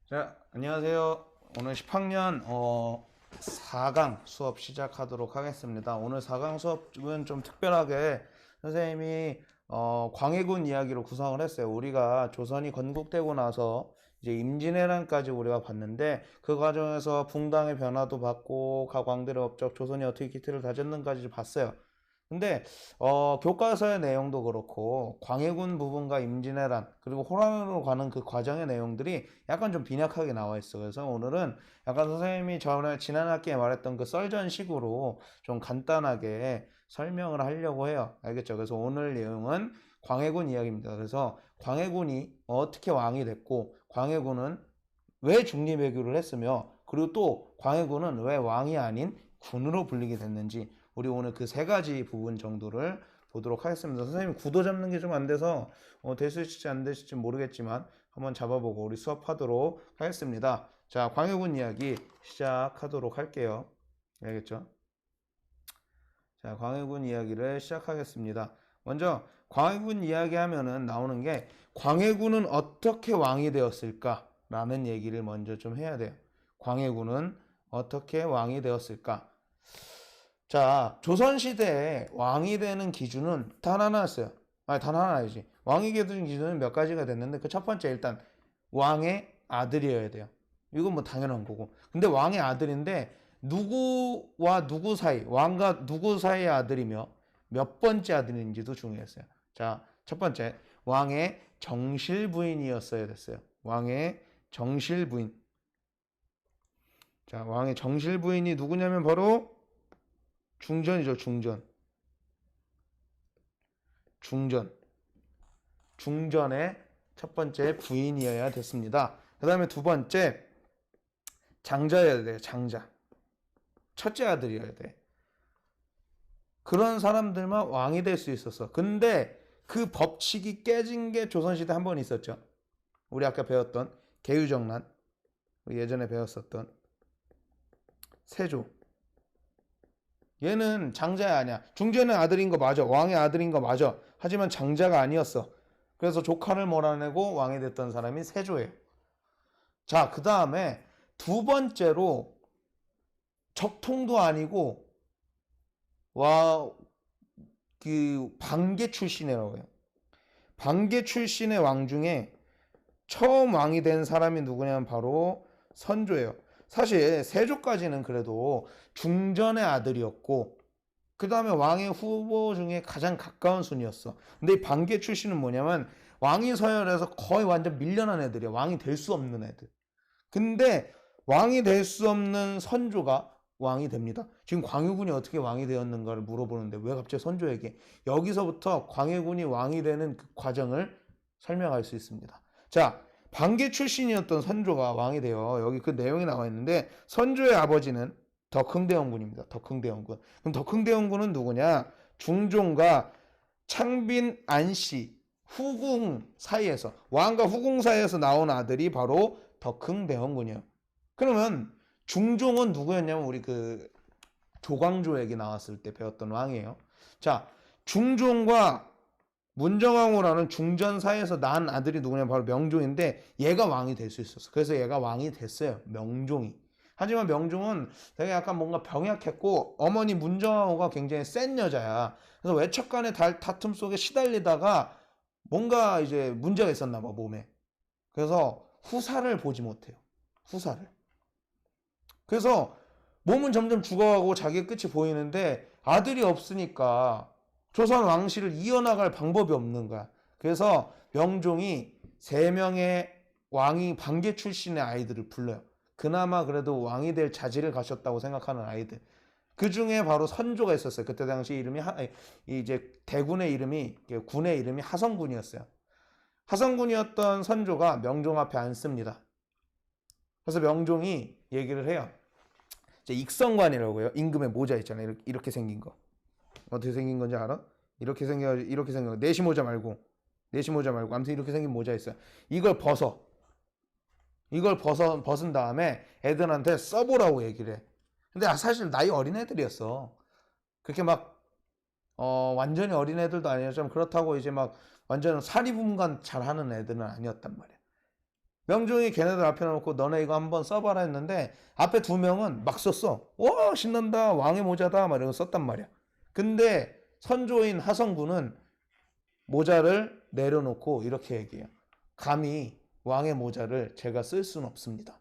자, 안녕하세요. 오늘 10학년 4강 수업 시작하도록 하겠습니다. 오늘 4강 수업은 좀 특별하게 선생님이 광해군 이야기로 구성을 했어요. 우리가 조선이 건국되고 나서 이제 임진왜란까지 우리가 봤는데 그 과정에서 붕당의 변화도 봤고 가광들의 업적, 조선이 어떻게 기틀을 다졌는까지 봤어요. 근데 교과서의 내용도 그렇고 광해군 부분과 임진왜란 그리고 호란으로 가는 그 과정의 내용들이 약간 좀 빈약하게 나와 있어. 그래서 오늘은 약간 선생님이 전에 지난 학기에 말했던 그 썰전식으로 좀 간단하게 설명을 하려고 해요. 알겠죠? 그래서 오늘 내용은 광해군 이야기입니다. 그래서 광해군이 어떻게 왕이 됐고 광해군은 왜 중립외교를 했으며 그리고 또 광해군은 왜 왕이 아닌 군으로 불리게 됐는지 우리 오늘 그 세 가지 부분 정도를 보도록 하겠습니다. 선생님 구도 잡는 게 좀 안 돼서 되실지 안 되실지 모르겠지만 한번 잡아보고 우리 수업하도록 하겠습니다. 자, 광해군 이야기 시작하도록 할게요. 알겠죠? 자, 광해군 이야기를 시작하겠습니다. 먼저 광해군 이야기 하면은 나오는 게 광해군은 어떻게 왕이 되었을까? 라는 얘기를 먼저 좀 해야 돼요. 광해군은 어떻게 왕이 되었을까? 자, 조선시대에 왕이 되는 기준은 단 하나였어요. 아니, 단 하나이지. 왕이 되는 기준은 몇 가지가 됐는데, 그 첫 번째, 일단, 왕의 아들이어야 돼요. 이건 뭐 당연한 거고. 근데 왕의 아들인데, 누구와 누구 사이, 왕과 누구 사이의 아들이며, 몇 번째 아들인지도 중요했어요. 자, 첫 번째, 왕의 정실 부인이었어야 됐어요. 왕의 정실 부인. 자, 왕의 정실 부인이 누구냐면 바로 중전이죠, 중전. 중전. 중전의 첫 번째 부인이어야 됐습니다. 그 다음에 두 번째, 장자여야 돼요, 장자. 첫째 아들이어야 돼. 그런 사람들만 왕이 될 수 있었어. 근데 그 법칙이 깨진 게 조선시대 한 번 있었죠. 우리 아까 배웠던 계유정난, 예전에 배웠었던 세조. 얘는 장자야 아니야. 중전의 아들인 거 맞아. 왕의 아들인 거 맞아. 하지만 장자가 아니었어. 그래서 조카를 몰아내고 왕이 됐던 사람이 세조예요. 자, 그 다음에 두 번째로 적통도 아니고 그 방계 출신이라고 해요. 방계 출신의 왕 중에 처음 왕이 된 사람이 누구냐면 바로 선조예요. 사실 세조까지는 그래도 중전의 아들이었고 그 다음에 왕의 후보 중에 가장 가까운 순이었어. 근데 이 반개 출신은 뭐냐면 왕이 서열에서 거의 완전 밀려난 애들이야. 왕이 될 수 없는 애들. 근데 왕이 될 수 없는 선조가 왕이 됩니다. 지금 광해군이 어떻게 왕이 되었는가를 물어보는데 왜 갑자기 선조에게? 여기서부터 광해군이 왕이 되는 그 과정을 설명할 수 있습니다. 자, 반개 출신이었던 선조가 왕이 되어 여기 그 내용이 나와 있는데 선조의 아버지는 덕흥대원군입니다. 덕흥대원군. 그럼 덕흥대원군은 누구냐? 중종과 창빈, 안씨, 후궁 사이에서 왕과 후궁 사이에서 나온 아들이 바로 덕흥대원군이에요. 그러면 중종은 누구였냐면 우리 그 조광조 얘기 나왔을 때 배웠던 왕이에요. 자, 중종과 문정왕후라는 중전 사이에서 난 아들이 누구냐면 바로 명종인데 얘가 왕이 될 수 있었어. 그래서 얘가 왕이 됐어요. 명종이. 하지만 명종은 되게 약간 뭔가 병약했고 어머니 문정왕후가 굉장히 센 여자야. 그래서 외척간의 다툼 속에 시달리다가 뭔가 이제 문제가 있었나 봐 몸에. 그래서 후사를 보지 못해요. 후사를. 그래서 몸은 점점 죽어가고 자기의 끝이 보이는데 아들이 없으니까 조선 왕실을 이어나갈 방법이 없는 거야. 그래서 명종이 세 명의 왕이 반계 출신의 아이들을 불러요. 그나마 그래도 왕이 될 자질을 가졌다고 생각하는 아이들. 그 중에 바로 선조가 있었어요. 그때 당시 이름이 이제 대군의 이름이 군의 이름이 하성군이었어요. 하성군이었던 선조가 명종 앞에 앉습니다. 그래서 명종이 얘기를 해요. 이제 익성관이라고 해요. 임금의 모자 있잖아요. 이렇게 생긴 거. 어떻게 생긴 건지 알아? 이렇게 생겨. 내시모자 말고. 내시모자 말고. 아무튼 이렇게 생긴 모자 있어요. 이걸 벗어. 이걸 벗은 다음에 애들한테 써보라고 얘기를 해. 근데 사실 나이 어린 애들이었어. 그렇게 막 완전히 어린 애들도 아니었지만 그렇다고 이제 막 완전 사리분간 잘하는 애들은 아니었단 말이야. 명종이 걔네들 앞에 놓고 너네 이거 한번 써봐라 했는데 앞에 두 명은 막 썼어. 와 신난다 왕의 모자다 막 이러고 썼단 말이야. 근데 선조인 하성군은 모자를 내려놓고 이렇게 얘기해요. 감히 왕의 모자를 제가 쓸 수는 없습니다.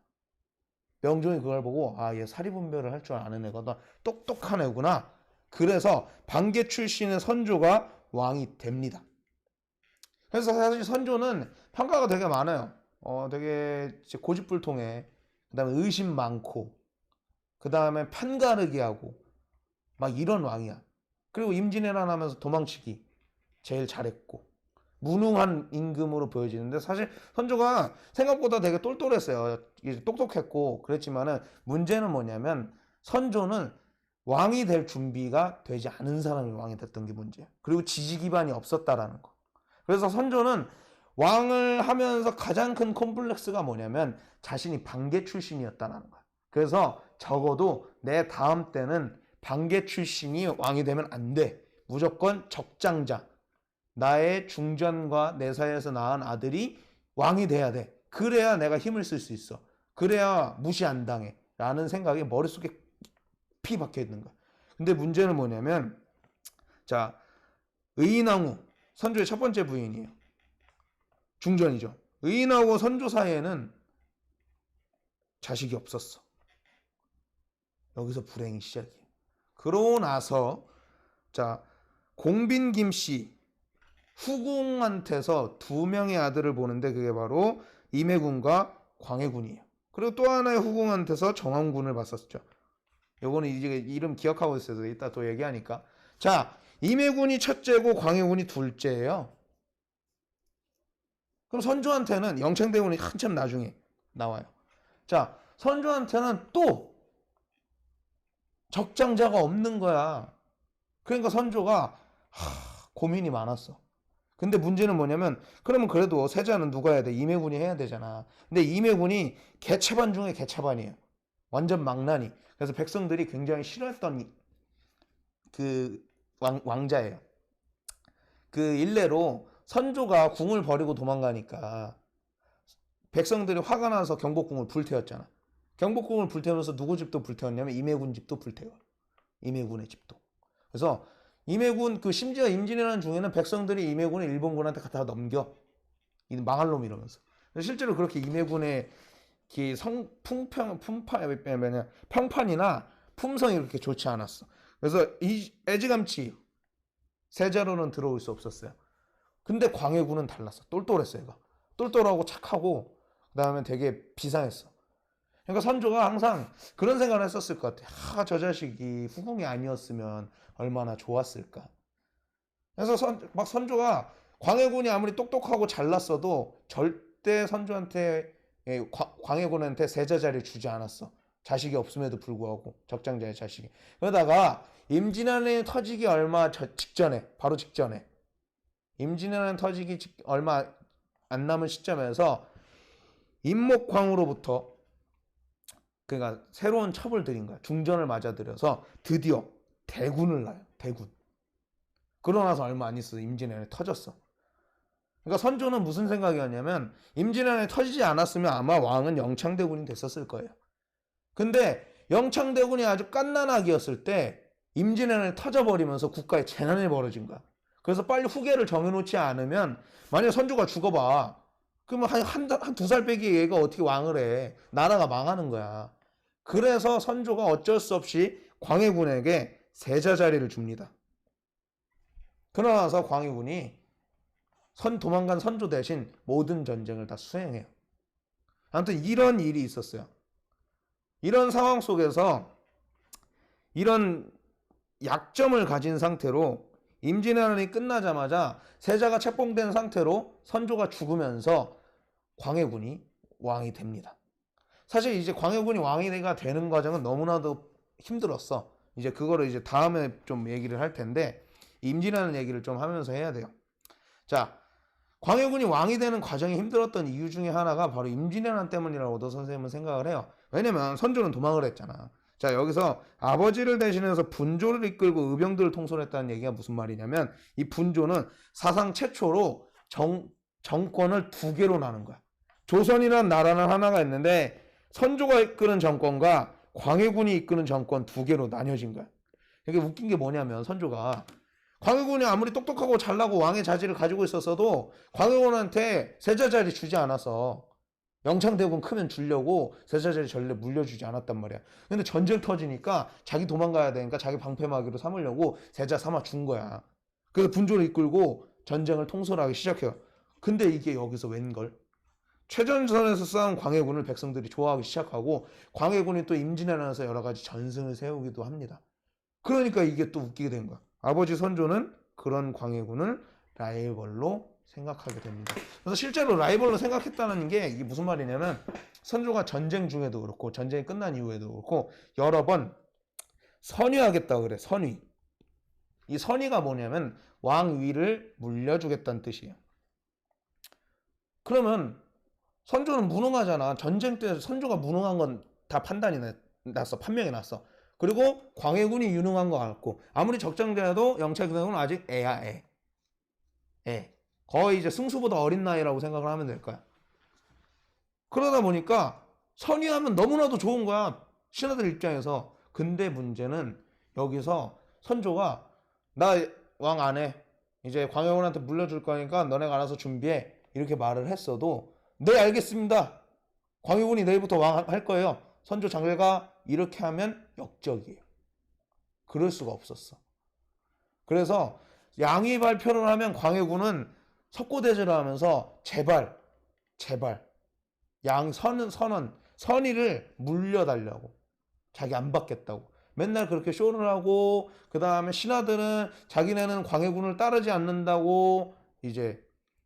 명종이 그걸 보고 아 얘 사리분별을 할 줄 아는 애가 똑똑한 애구나. 그래서 방개 출신의 선조가 왕이 됩니다. 그래서 사실 선조는 평가가 되게 많아요. 되게 고집불통해. 그 다음에 의심 많고, 그 다음에 판가르기 하고, 막 이런 왕이야. 그리고 임진왜란 하면서 도망치기 제일 잘했고, 무능한 임금으로 보여지는데 사실 선조가 생각보다 되게 똘똘했어요. 똑똑했고 그랬지만은 문제는 뭐냐면 선조는 왕이 될 준비가 되지 않은 사람이 왕이 됐던 게 문제예요. 그리고 지지 기반이 없었다라는 거. 그래서 선조는 왕을 하면서 가장 큰 콤플렉스가 뭐냐면 자신이 방개 출신이었다는 거야. 그래서 적어도 내 다음 때는 방개 출신이 왕이 되면 안 돼. 무조건 적장자, 나의 중전과 내 사이에서 낳은 아들이 왕이 돼야 돼. 그래야 내가 힘을 쓸 수 있어. 그래야 무시 안 당해. 라는 생각이 머릿속에 피 박혀 있는 거야. 근데 문제는 뭐냐면 자, 의인왕후 선조의 첫 번째 부인이에요. 중전이죠. 의인하고 선조 사이에는 자식이 없었어. 여기서 불행이 시작이에요. 그러고 나서 자 공빈 김씨 후궁한테서 두 명의 아들을 보는데 그게 바로 임해군과 광해군이에요. 그리고 또 하나의 후궁한테서 정황군을 봤었죠. 요거는 이제 이름 기억하고 있어서 이따 또 얘기하니까. 자 임해군이 첫째고 광해군이 둘째예요. 그럼 선조한테는 영창대군이 한참 나중에 나와요. 자, 선조한테는 또 적장자가 없는 거야. 그러니까 선조가 고민이 많았어. 근데 문제는 뭐냐면 그러면 그래도 세자는 누가 해야 돼? 임해군이 해야 되잖아. 근데 임해군이 개차반 중에 개차반이에요. 완전 망나니. 그래서 백성들이 굉장히 싫어했던 그 왕자예요. 그 일례로 선조가 궁을 버리고 도망가니까 백성들이 화가 나서 경복궁을 불태웠잖아. 경복궁을 불태우면서 누구 집도 불태웠냐면 임해군 집도 불태워. 임해군의 집도. 그래서 임해군 심지어 임진왜란 중에는 백성들이 임해군을 일본군한테 갖다가 넘겨. 이 망할 놈 이러면서. 실제로 그렇게 임해군의 평판이나 품성이 그렇게 좋지 않았어. 그래서 이 애지감치 세자로는 들어올 수 없었어요. 근데 광해군은 달랐어. 똘똘했어 얘가. 똘똘하고 착하고 그다음에 되게 비상했어. 그러니까 선조가 항상 그런 생각을 했었을 것 같아. 저 자식이 후궁이 아니었으면 얼마나 좋았을까. 그래서 선조가 광해군이 아무리 똑똑하고 잘났어도 절대 선조한테 광해군한테 세자 자리를 주지 않았어. 자식이 없음에도 불구하고 적장자의 자식이. 그러다가 임진왜란이 터지기 얼마 직전에 바로 직전에 임진왜란 터지기 얼마 안 남은 시점에서 임목광으로부터 그러니까 새로운 첩을 들인 거야. 중전을 맞아들여서 드디어 대군을 낳아요. 대군. 그러고 나서 얼마 안 있어 임진왜란이 터졌어. 그러니까 선조는 무슨 생각이었냐면 임진왜란이 터지지 않았으면 아마 왕은 영창대군이 됐었을 거예요. 근데 영창대군이 아주 갓난아기였을 때 임진왜란이 터져버리면서 국가에 재난이 벌어진 거야. 그래서 빨리 후계를 정해놓지 않으면 만약에 선조가 죽어봐. 그러면 한 두 살 빼기 얘가 어떻게 왕을 해. 나라가 망하는 거야. 그래서 선조가 어쩔 수 없이 광해군에게 세자 자리를 줍니다. 그러나서 광해군이 도망간 선조 대신 모든 전쟁을 다 수행해요. 아무튼 이런 일이 있었어요. 이런 상황 속에서 이런 약점을 가진 상태로 임진왜란이 끝나자마자 세자가 책봉된 상태로 선조가 죽으면서 광해군이 왕이 됩니다. 사실 이제 광해군이 왕이 되는 과정은 너무나도 힘들었어. 이제 그거를 이제 다음에 좀 얘기를 할 텐데 임진왜란 얘기를 좀 하면서 해야 돼요. 자, 광해군이 왕이 되는 과정이 힘들었던 이유 중에 하나가 바로 임진왜란 때문이라고도 선생님은 생각을 해요. 왜냐면 선조는 도망을 했잖아. 자, 여기서 아버지를 대신해서 분조를 이끌고 의병들을 통솔했다는 얘기가 무슨 말이냐면 이 분조는 사상 최초로 정권을 두 개로 나눈 거야. 조선이라는 나라는 하나가 있는데 선조가 이끄는 정권과 광해군이 이끄는 정권 두 개로 나뉘어진 거야. 이게 웃긴 게 뭐냐면 선조가 광해군이 아무리 똑똑하고 잘나고 왕의 자질을 가지고 있었어도 광해군한테 세자자리 주지 않아서 영창대군 크면 주려고 세자자리 전례 물려주지 않았단 말이야. 근데 전쟁 터지니까 자기 도망가야 되니까 자기 방패막이로 삼으려고 세자 삼아 준 거야. 그래서 분조를 이끌고 전쟁을 통솔하기 시작해요. 근데 이게 여기서 웬걸? 최전선에서 싸운 광해군을 백성들이 좋아하기 시작하고 광해군이 또 임진왜란에서 여러 가지 전승을 세우기도 합니다. 그러니까 이게 또 웃기게 된 거야. 아버지 선조는 그런 광해군을 라이벌로 생각하게 됩니다. 그래서 실제로 라이벌로 생각했다는 게 이게 무슨 말이냐면 선조가 전쟁 중에도 그렇고 전쟁이 끝난 이후에도 그렇고 여러 번 선위하겠다고 그래. 선위. 이 선위가 뭐냐면 왕위를 물려주겠다는 뜻이에요. 그러면 선조는 무능하잖아. 전쟁 때 선조가 무능한 건 다 판단이 났어. 판명이 났어. 그리고 광해군이 유능한 것 같고 아무리 적장자도 영창대군은 아직 애야 애. 애. 거의 이제 승수보다 어린 나이라고 생각을 하면 될 거야. 그러다 보니까 선위하면 너무나도 좋은 거야. 신하들 입장에서. 근데 문제는 여기서 선조가 나 왕 안 해. 이제 광해군한테 물려줄 거니까 너네가 알아서 준비해. 이렇게 말을 했어도 네 알겠습니다. 광해군이 내일부터 왕 할 거예요. 선조 장례가 이렇게 하면 역적이에요. 그럴 수가 없었어. 그래서 양위 발표를 하면 광해군은 석고대죄를 하면서 제발 선의를 물려달라고. 자기 안 받겠다고. 맨날 그렇게 쇼를 하고 그 다음에 신하들은 자기네는 광해군을 따르지 않는다고 이제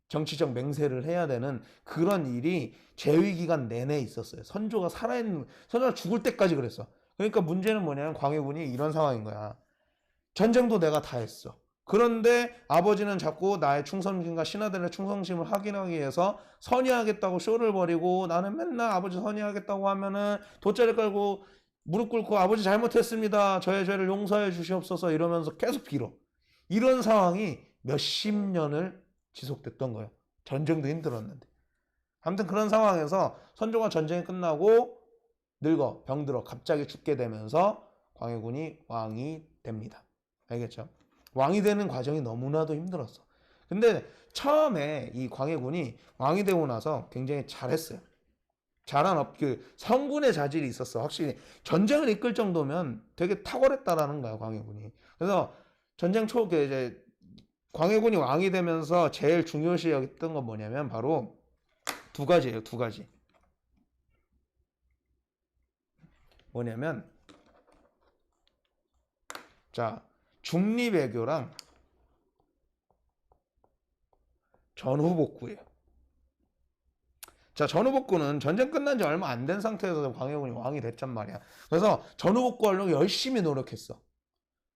정치적 맹세를 해야 되는 그런 일이 재위 기간 내내 있었어요. 선조가 선조가 죽을 때까지 그랬어. 그러니까 문제는 뭐냐면 광해군이 이런 상황인 거야. 전쟁도 내가 다 했어. 그런데 아버지는 자꾸 나의 충성심과 신하들의 충성심을 확인하기 위해서 선의하겠다고 쇼를 벌이고 나는 맨날 아버지 선의하겠다고 하면은 돗자리 깔고 무릎 꿇고 아버지 잘못했습니다. 저의 죄를 용서해 주시옵소서 이러면서 계속 빌어. 이런 상황이 몇십 년을 지속됐던 거예요. 전쟁도 힘들었는데. 아무튼 그런 상황에서 선조가 전쟁이 끝나고 늙어 병들어 갑자기 죽게 되면서 광해군이 왕이 됩니다. 알겠죠? 왕이 되는 과정이 너무나도 힘들었어. 근데 처음에 이 광해군이 왕이 되고 나서 굉장히 잘했어요. 그 성군의 자질이 있었어. 확실히 전쟁을 이끌 정도면 되게 탁월했다라는 거야 광해군이. 그래서 전쟁 초기에 이제 광해군이 왕이 되면서 제일 중요시 여겼던 건 뭐냐면 바로 두 가지예요. 두 가지. 뭐냐면 자 중리배교랑 전후복구예요. 자 전후복구는 전쟁 끝난 지 얼마 안 된 상태에서 광해군이 왕이 됐단 말이야. 그래서 전후복구 하려고 열심히 노력했어.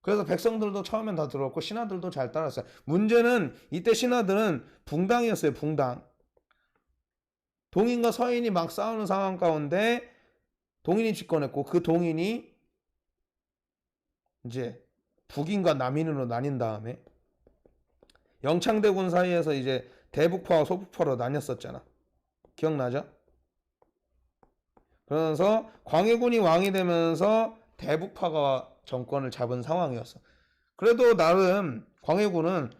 그래서 백성들도 처음엔 다 들어왔고 신하들도 잘 따랐어요. 문제는 이때 신하들은 붕당이었어요. 붕당. 동인과 서인이 막 싸우는 상황 가운데 동인이 집권했고 그 동인이 이제 북인과 남인으로 나뉜 다음에 영창대군 사이에서 이제 대북파와 소북파로 나뉘었었잖아. 기억나죠? 그러면서 광해군이 왕이 되면서 대북파가 정권을 잡은 상황이었어. 그래도 나름 광해군은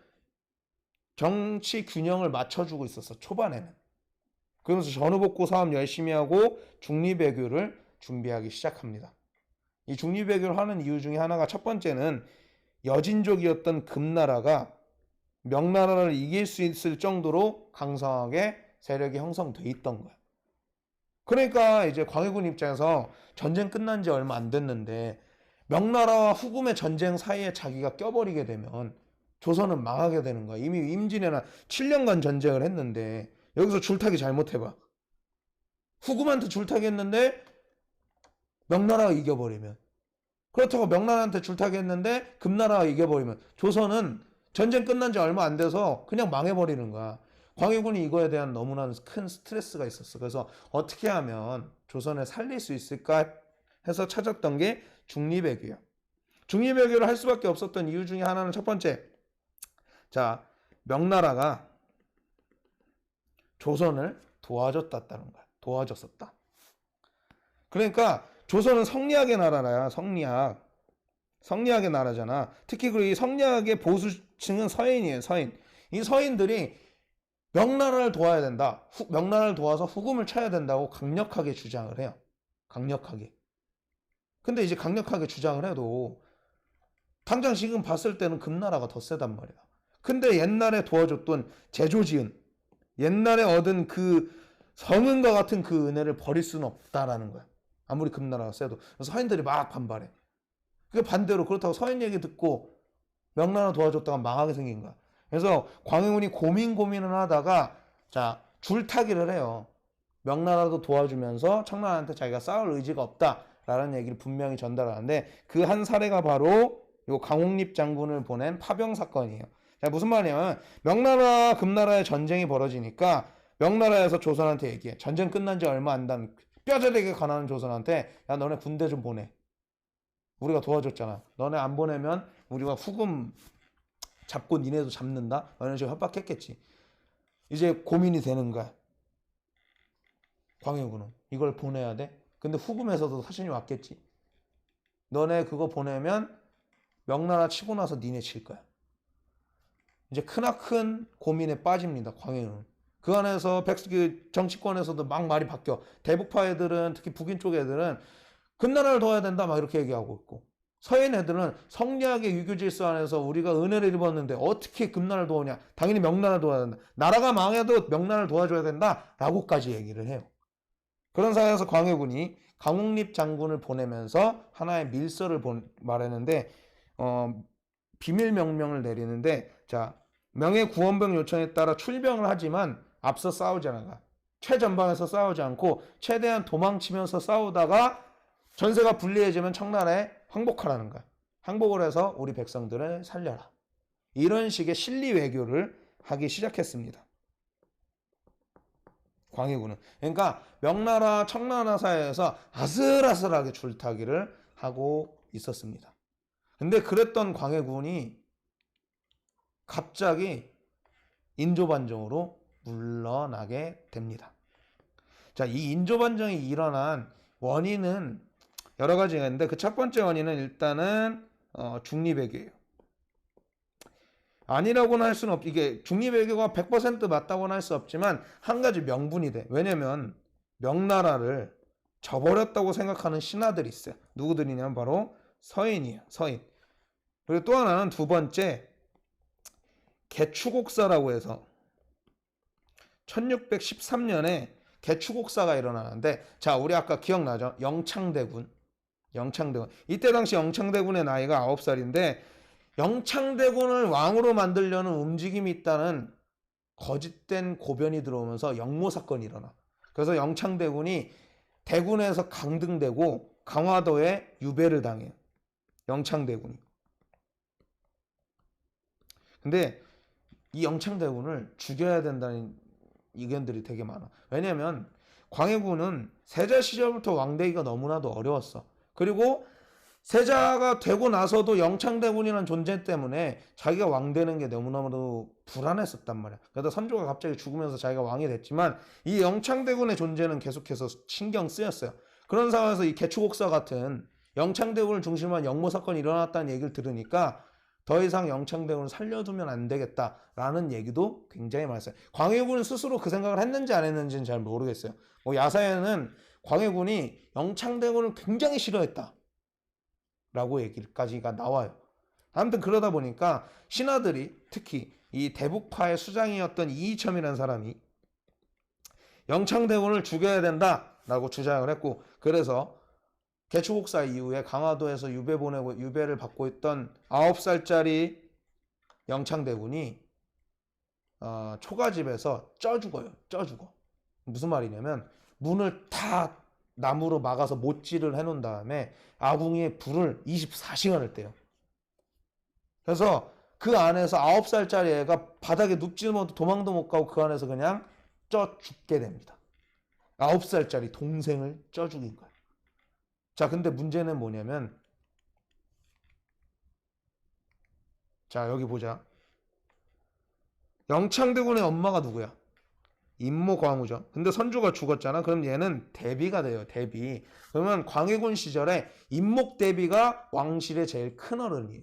정치 균형을 맞춰주고 있었어. 초반에는. 그러면서 전후복구 사업 열심히 하고 중리배교를 준비하기 시작합니다. 이 중리배교를 하는 이유 중에 하나가 첫 번째는 여진족이었던 금나라가 명나라를 이길 수 있을 정도로 강성하게 세력이 형성돼 있던 거야. 그러니까 이제 광해군 입장에서 전쟁 끝난 지 얼마 안 됐는데 명나라와 후금의 전쟁 사이에 자기가 껴버리게 되면 조선은 망하게 되는 거야. 이미 임진왜란 7년간 전쟁을 했는데 여기서 줄타기 잘못해봐. 후금한테 줄타기 했는데 명나라가 이겨버리면, 그렇다고 명나라한테 줄타기 했는데 금나라가 이겨버리면 조선은 전쟁 끝난 지 얼마 안 돼서 그냥 망해버리는 거야. 광해군이 이거에 대한 너무나 큰 스트레스가 있었어. 그래서 어떻게 하면 조선을 살릴 수 있을까 해서 찾았던 게 중리배교야. 중리배교를 할 수밖에 없었던 이유 중에 하나는 첫 번째, 자 명나라가 조선을 도와줬다는 거야. 도와줬었다. 그러니까 조선은 성리학의 나라야. 성리학의 나라잖아. 특히 그리고 이 성리학의 보수층은 서인이에요. 서인. 이 서인들이 명나라를 도와야 된다. 명나라를 도와서 후금을 쳐야 된다고 강력하게 주장을 해요. 강력하게. 근데 이제 강력하게 주장을 해도 당장 지금 봤을 때는 금나라가 더 세단 말이야. 근데 옛날에 도와줬던 제조지은, 옛날에 얻은 그 성은과 같은 그 은혜를 버릴 수는 없다라는 거야. 아무리 금나라가 세도. 그래서 서인들이 막 반발해. 그게 반대로 그렇다고 서인 얘기 듣고 명나라 도와줬다가 망하게 생긴 거야. 그래서 광해군이 고민을 하다가 자 줄타기를 해요. 명나라도 도와주면서 청나라한테 자기가 싸울 의지가 없다라는 얘기를 분명히 전달하는데 그 한 사례가 바로 요 강홍립 장군을 보낸 파병 사건이에요. 자, 무슨 말이냐면 명나라 금나라의 전쟁이 벌어지니까 명나라에서 조선한테 얘기해. 전쟁 끝난 지 얼마 안 된 뼈저리게 가난한 조선한테 야 너네 군대 좀 보내. 우리가 도와줬잖아. 너네 안 보내면 우리가 후금 잡고 니네도 잡는다? 이런 식으로 협박했겠지. 이제 고민이 되는 거야. 광해군은. 이걸 보내야 돼? 근데 후금에서도 사신이 왔겠지. 너네 그거 보내면 명나라 치고 나서 니네 칠 거야. 이제 크나큰 고민에 빠집니다. 광해군은. 그 안에서 정치권에서도 막 말이 바뀌어. 대북파 애들은 특히 북인 쪽 애들은 금나라를 도와야 된다 막 이렇게 얘기하고 있고 서인 애들은 성리학의 유교 질서 안에서 우리가 은혜를 입었는데 어떻게 금나라를 도우냐. 당연히 명나라를 도와야 된다. 나라가 망해도 명나라를 도와줘야 된다 라고까지 얘기를 해요. 그런 상황에서 광해군이 강홍립 장군을 보내면서 하나의 밀서를 말했는데 비밀 명령을 내리는데 자 명예 구원병 요청에 따라 출병을 하지만 앞서 싸우지 않아. 최전방에서 싸우지 않고 최대한 도망치면서 싸우다가 전세가 불리해지면 청나라에 항복하라는 거야. 항복을 해서 우리 백성들을 살려라. 이런 식의 실리 외교를 하기 시작했습니다. 광해군은. 그러니까 명나라 청나라 사이에서 아슬아슬하게 줄타기를 하고 있었습니다. 근데 그랬던 광해군이 갑자기 인조반정으로 물러나게 됩니다. 자, 이 인조반정이 일어난 원인은 여러 가지가 있는데 그 첫 번째 원인은 일단은 중립외교예요. 아니라고는 할 수는 이게 중립외교가 100% 맞다고는 할 수 없지만 한 가지 명분이 돼. 왜냐면 명나라를 저버렸다고 생각하는 신하들이 있어요. 누구들이냐면 바로 서인이에요. 서인. 그리고 또 하나는 두 번째 개추곡사라고 해서 1613년에 개추곡사가 일어나는데 자 우리 아까 기억나죠? 영창대군. 이때 당시 영창대군의 나이가 9살인데 영창대군을 왕으로 만들려는 움직임이 있다는 거짓된 고변이 들어오면서 영모 사건이 일어나. 그래서 영창대군이 대군에서 강등되고 강화도에 유배를 당해요. 영창대군이. 근데 이 영창대군을 죽여야 된다는 의견들이 되게 많아. 왜냐면 광해군은 세자 시절부터 왕되기가 너무나도 어려웠어. 그리고 세자가 되고 나서도 영창대군이라는 존재 때문에 자기가 왕되는 게 너무너무 불안했었단 말이야. 그러다 선조가 갑자기 죽으면서 자기가 왕이 됐지만 이 영창대군의 존재는 계속해서 신경 쓰였어요. 그런 상황에서 이 개추곡사 같은 영창대군을 중심으로 한 영모 사건이 일어났다는 얘기를 들으니까 더 이상 영창대군을 살려두면 안 되겠다라는 얘기도 굉장히 많았어요. 광해군은 스스로 그 생각을 했는지 안 했는지는 잘 모르겠어요. 야사에는 광해군이 영창대군을 굉장히 싫어했다 라고 얘기까지가 나와요. 아무튼 그러다 보니까 신하들이 특히 이 대북파의 수장이었던 이이첨이라는 사람이 영창대군을 죽여야 된다라고 주장을 했고 그래서 개추곡사 이후에 강화도에서 유배를 받고 있던 9살짜리 영창대군이 초가집에서 쪄 죽어요. 무슨 말이냐면 문을 다 나무로 막아서 못질을 해놓은 다음에 아궁이에 불을 24시간을 떼요. 그래서 그 안에서 9살짜리 애가 바닥에 눕지도 못하고 도망도 못 가고 그 안에서 그냥 쪄 죽게 됩니다. 9살짜리 동생을 쪄 죽인 거예요. 자, 근데 문제는 뭐냐면 자, 여기 보자. 영창대군의 엄마가 누구야? 임모광우죠. 근데 선조가 죽었잖아. 그럼 얘는 대비가 돼요. 대비. 그러면 광해군 시절에 임목대비가 왕실의 제일 큰 어른이에요.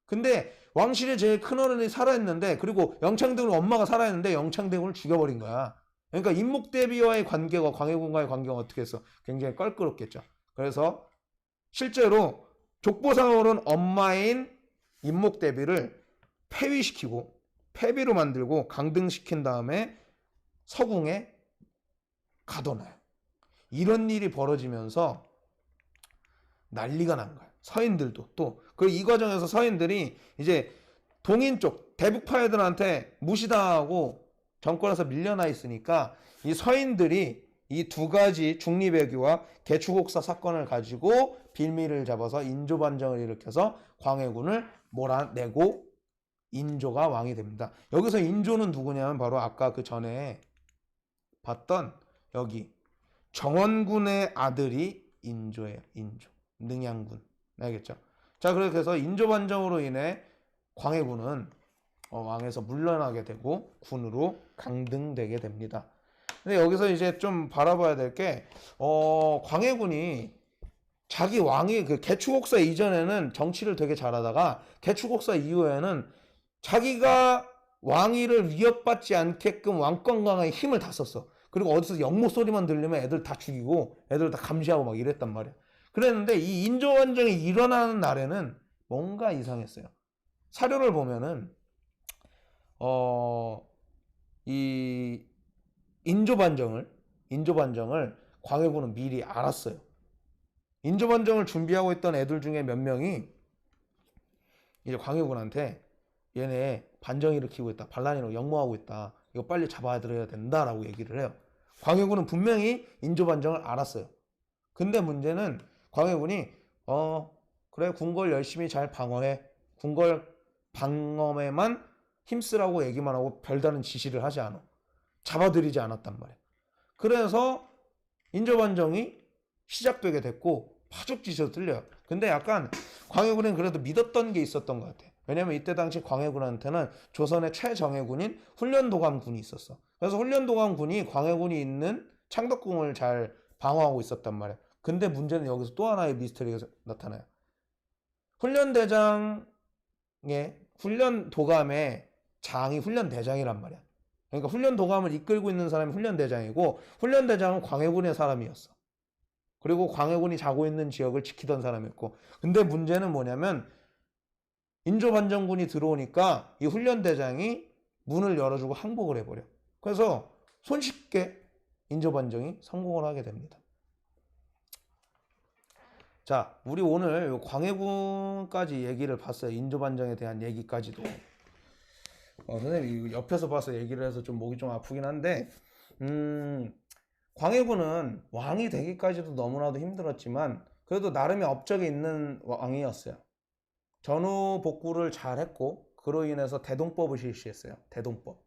근데 왕실의 제일 큰 어른이 살아있는데, 그리고 영창대군 엄마가 살아있는데 영창대군을 죽여버린 거야. 그러니까 임목대비와의 관계가, 광해군과의 관계가 어떻게 했어? 굉장히 껄끄럽겠죠. 그래서 실제로 족보상으로는 엄마인 임목대비를 폐위시키고 폐비로 만들고 강등시킨 다음에 서궁에 가둬놔요. 이런 일이 벌어지면서 난리가 난 거예요. 서인들도 또. 그리고 이 과정에서 서인들이 이제 동인 쪽 대북파 애들한테 무시당하고 정권에서 밀려나 있으니까 이 서인들이 이 두 가지 중리배교와 개추곡사 사건을 가지고 빌미를 잡아서 인조반정을 일으켜서 광해군을 몰아내고 인조가 왕이 됩니다. 여기서 인조는 누구냐면 바로 아까 그 전에 봤던 여기 정원군의 아들이 인조예요. 인조. 능양군. 알겠죠? 자, 그렇게 해서 인조반정으로 인해 광해군은 왕에서 물러나게 되고 군으로 강등되게 됩니다. 근데 여기서 이제 좀 바라봐야 될 게 광해군이 자기 왕이 그 개추곡사 이전에는 정치를 되게 잘하다가 개추곡사 이후에는 자기가 왕위를 위협받지 않게끔 왕권 강화에 힘을 다 썼어. 그리고 어디서 영모 소리만 들리면 애들 다 죽이고 애들 다 감시하고 막 이랬단 말이야. 그랬는데 이 인조반정이 일어나는 날에는 뭔가 이상했어요. 사료를 보면은 이 인조반정을 광해군은 미리 알았어요. 인조반정을 준비하고 있던 애들 중에 몇 명이 이제 광해군한테 얘네 반정 일으키고 있다, 반란이라고 역모하고 있다, 이거 빨리 잡아들여야 된다라고 얘기를 해요. 광해군은 분명히 인조반정을 알았어요. 근데 문제는 광해군이 그래, 궁궐 열심히 잘 방어해, 궁궐 방어에만 힘쓰라고 얘기만 하고 별다른 지시를 하지 않아. 잡아들이지 않았단 말이야. 그래서 인조반정이 시작되게 됐고 파죽지세로 뚫려요. 근데 약간 광해군은 그래도 믿었던 게 있었던 것 같아. 왜냐면 이때 당시 광해군한테는 조선의 최정예군인 훈련도감군이 있었어. 그래서 훈련도감군이 광해군이 있는 창덕궁을 잘 방어하고 있었단 말이야. 근데 문제는 여기서 또 하나의 미스터리가 나타나요. 훈련도감의 장이 훈련대장이란 말이야. 그러니까 훈련도감을 이끌고 있는 사람이 훈련대장이고, 훈련대장은 광해군의 사람이었어. 그리고 광해군이 자고 있는 지역을 지키던 사람이었고, 근데 문제는 뭐냐면 인조반정군이 들어오니까 이 훈련대장이 문을 열어주고 항복을 해버려. 그래서 손쉽게 인조반정이 성공을 하게 됩니다. 자, 우리 오늘 광해군까지 얘기를 봤어요. 인조반정에 대한 얘기까지도. 선생님 옆에서 봐서 얘기를 해서 좀 목이 좀 아프긴 한데, 광해군은 왕이 되기까지도 너무나도 힘들었지만 그래도 나름의 업적이 있는 왕이었어요. 전후 복구를 잘했고, 그로 인해서 대동법을 실시했어요. 대동법.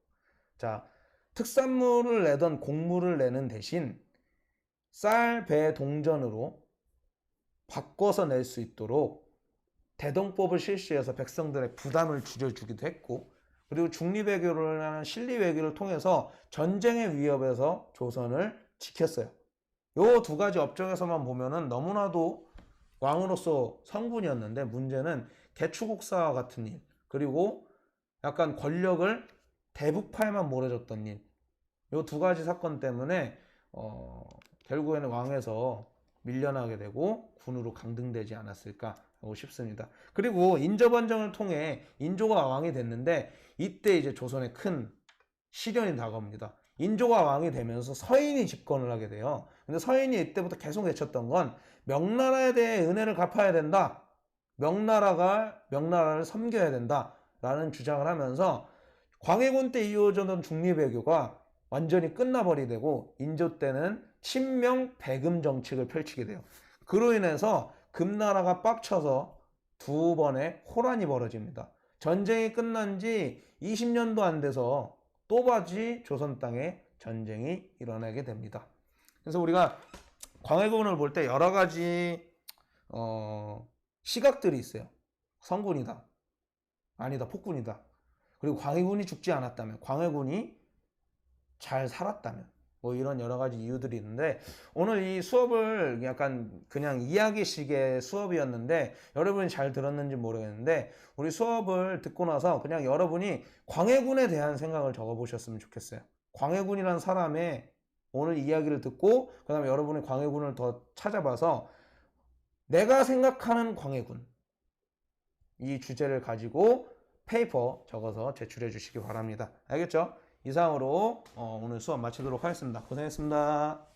자, 특산물을 내던 곡물을 내는 대신 쌀, 배, 동전으로 바꿔서 낼 수 있도록 대동법을 실시해서 백성들의 부담을 줄여주기도 했고, 그리고 중리외교를 하는 실리외교를 통해서 전쟁의 위협에서 조선을 지켰어요. 요 두 가지 업적에서만 보면은 너무나도 왕으로서 성군이었는데, 문제는 개추곡사와 같은 일, 그리고 약간 권력을 대북파에만 몰아줬던 일, 요 두 가지 사건 때문에 결국에는 왕에서 밀려나게 되고 군으로 강등되지 않았을까 하고 싶습니다. 그리고 인조반정을 통해 인조가 왕이 됐는데, 이때 이제 조선에 큰 시련이 다가옵니다. 인조가 왕이 되면서 서인이 집권을 하게 돼요. 근데 서인이 이때부터 계속 외쳤던 건 명나라에 대해 은혜를 갚아야 된다, 명나라를 섬겨야 된다 라는 주장을 하면서 광해군 때 이어졌던 중리외교가 완전히 끝나버리게 되고, 인조 때는 친명 배금 정책을 펼치게 돼요. 그로 인해서 금나라가 빡쳐서 두 번의 호란이 벌어집니다. 전쟁이 끝난 지 20년도 안 돼서 또다시 조선 땅에 전쟁이 일어나게 됩니다. 그래서 우리가 광해군을 볼 때 여러 가지 시각들이 있어요. 성군이다, 아니다, 폭군이다. 그리고 광해군이 죽지 않았다면, 광해군이 잘 살았다면 뭐 이런 여러 가지 이유들이 있는데 오늘 이 수업을 약간 그냥 이야기식의 수업이었는데 여러분이 잘 들었는지 모르겠는데 우리 수업을 듣고 나서 그냥 여러분이 광해군에 대한 생각을 적어 보셨으면 좋겠어요. 광해군이라는 사람의 오늘 이야기를 듣고 그다음에 여러분이 광해군을 더 찾아봐서 내가 생각하는 광해군 이 주제를 가지고 페이퍼 적어서 제출해 주시기 바랍니다. 알겠죠? 이상으로 오늘 수업 마치도록 하겠습니다. 고생했습니다.